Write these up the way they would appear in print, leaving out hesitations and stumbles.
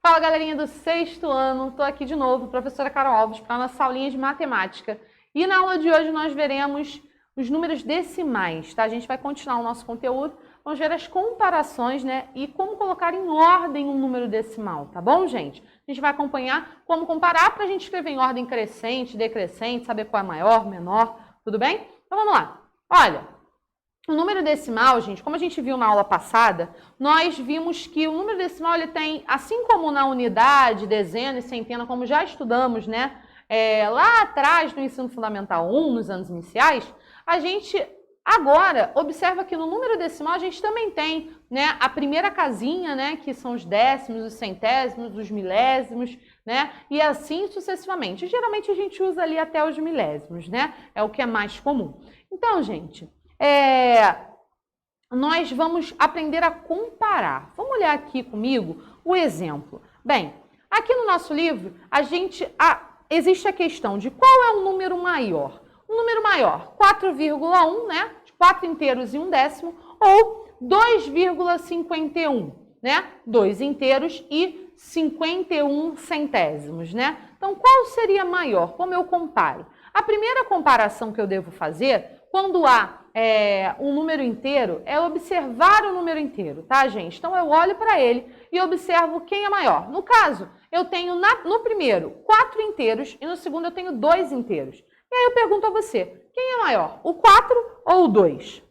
Fala, galerinha do sexto ano, estou aqui de novo, professora Carol Alves, para a nossa aulinha de matemática. E na aula de hoje nós veremos os números decimais, tá? A gente vai continuar o nosso conteúdo, vamos ver as comparações, né? E como colocar em ordem um número decimal, tá bom, gente? A gente vai acompanhar como comparar para a gente escrever em ordem crescente, decrescente, saber qual é maior, menor, tudo bem? Então vamos lá. Olha, o número decimal, gente, como a gente viu na aula passada, nós vimos que o número decimal ele tem, assim como na unidade, dezena e centena, como já estudamos, né, lá atrás no ensino fundamental 1, nos anos iniciais, a gente agora observa que no número decimal a gente também tem, né, a primeira casinha, né, que são os décimos, os centésimos, os milésimos, né, e assim sucessivamente. Geralmente a gente usa ali até os milésimos, né, é o que é mais comum. Então, gente, nós vamos aprender a comparar. Vamos olhar aqui comigo o exemplo. Bem, aqui no nosso livro, existe a questão de qual é o número maior. O número maior, 4,1, né? 4 inteiros e 1 décimo, ou 2,51, né? 2 inteiros e 51 centésimos, né? Então, qual seria maior? Como eu comparo? A primeira comparação que eu devo fazer, quando há um número inteiro, é observar o número inteiro, tá, gente? Então, eu olho para ele e observo quem é maior. No caso, eu tenho no primeiro 4 inteiros e no segundo eu tenho 2 inteiros. E aí eu pergunto a você, quem é maior, o 4 ou o 2?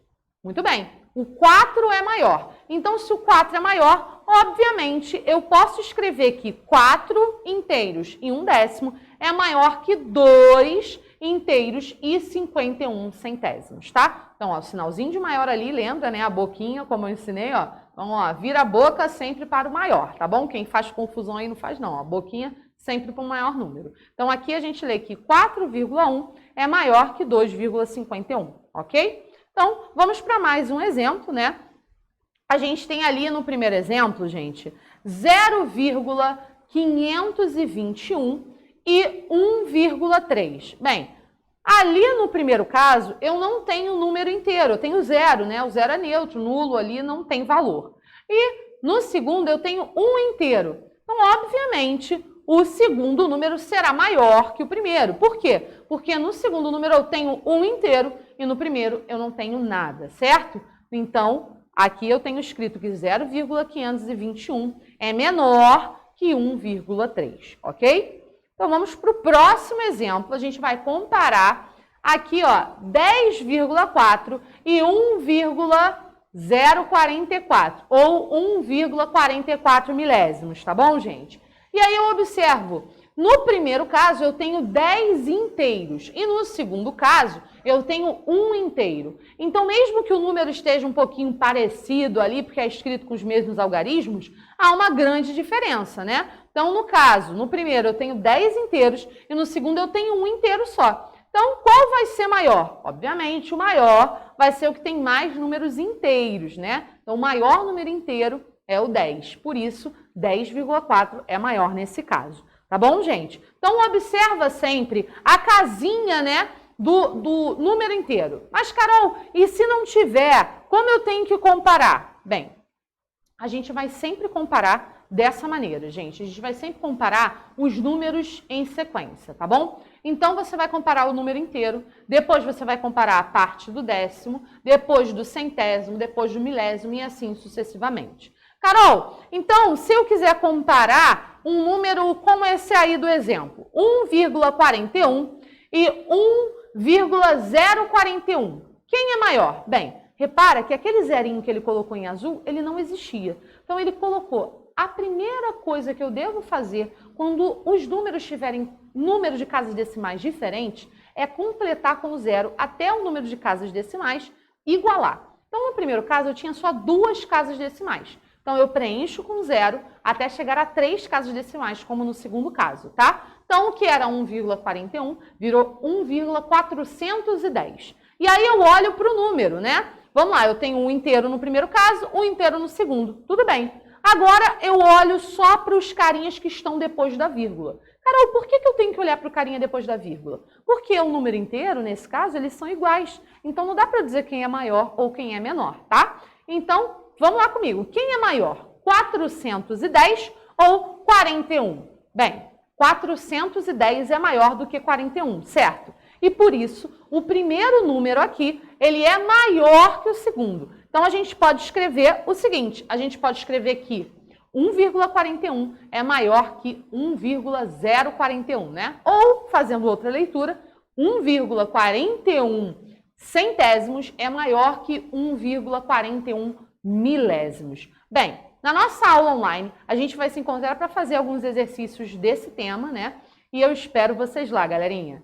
Muito bem, o 4 é maior. Então, se o 4 é maior, obviamente, eu posso escrever que 4 inteiros e 1 décimo é maior que 2 inteiros e 51 centésimos, tá? Então, ó, o sinalzinho de maior ali, lembra, né? A boquinha, como eu ensinei, ó. Então, ó, vira a boca sempre para o maior, tá bom? Quem faz confusão aí não faz não, ó. A boquinha sempre para o maior número. Então, aqui a gente lê que 4,1 é maior que 2,51, ok? Então, vamos para mais um exemplo, né? A gente tem ali no primeiro exemplo, gente, 0,521 e 1,3. Bem, ali no primeiro caso, eu não tenho número inteiro, eu tenho zero, né? O zero é neutro, nulo ali, não tem valor. E no segundo, eu tenho 1 inteiro. Então, obviamente, o segundo número será maior que o primeiro. Por quê? Porque no segundo número eu tenho 1 inteiro e no primeiro eu não tenho nada, certo? Então, aqui eu tenho escrito que 0,521 é menor que 1,3, ok? Então, vamos para o próximo exemplo. A gente vai comparar aqui, ó, 10,4 e 1,044, ou 1,44 milésimos, tá bom, gente? E aí eu observo, no primeiro caso eu tenho 10 inteiros e no segundo caso eu tenho 1 inteiro. Então, mesmo que o número esteja um pouquinho parecido ali, porque é escrito com os mesmos algarismos, há uma grande diferença, né? Então, no caso, no primeiro eu tenho 10 inteiros e no segundo eu tenho 1 inteiro só. Então, qual vai ser maior? Obviamente, o maior vai ser o que tem mais números inteiros, né? Então, o maior número inteiro é o 10. Por isso, 10,4 é maior nesse caso. Tá bom, gente? Então, observa sempre a casinha, né, do número inteiro. Mas, Carol, e se não tiver, como eu tenho que comparar? Bem, a gente vai sempre comparar dessa maneira, gente. A gente vai sempre comparar os números em sequência, tá bom? Então, você vai comparar o número inteiro, depois você vai comparar a parte do décimo, depois do centésimo, depois do milésimo e assim sucessivamente. Carol, então, se eu quiser comparar um número como esse aí do exemplo, 1,41 e 1,041, quem é maior? Bem, repara que aquele zerinho que ele colocou em azul, ele não existia. Então, ele colocou a primeira coisa que eu devo fazer quando os números tiverem número de casas decimais diferentes é completar com o zero até o número de casas decimais igualar. Então, no primeiro caso, eu tinha só 2 casas decimais. Então, eu preencho com zero até chegar a 3 casas decimais, como no segundo caso, tá? Então, o que era 1,41 virou 1,410. E aí, eu olho para o número, né? Vamos lá, eu tenho 1 inteiro no primeiro caso, 1 inteiro no segundo. Tudo bem. Agora, eu olho só para os carinhas que estão depois da vírgula. Carol, por que eu tenho que olhar para o carinha depois da vírgula? Porque o número inteiro, nesse caso, eles são iguais. Então, não dá para dizer quem é maior ou quem é menor, tá? Então, vamos lá comigo. Quem é maior? 410 ou 41? Bem, 410 é maior do que 41, certo? E por isso, o primeiro número aqui, ele é maior que o segundo. Então, a gente pode escrever o seguinte, a gente pode escrever que 1,41 é maior que 1,041, né? Ou, fazendo outra leitura, 1,41 centésimos é maior que 1,41 milésimos. Bem, na nossa aula online, a gente vai se encontrar para fazer alguns exercícios desse tema, né? E eu espero vocês lá, galerinha.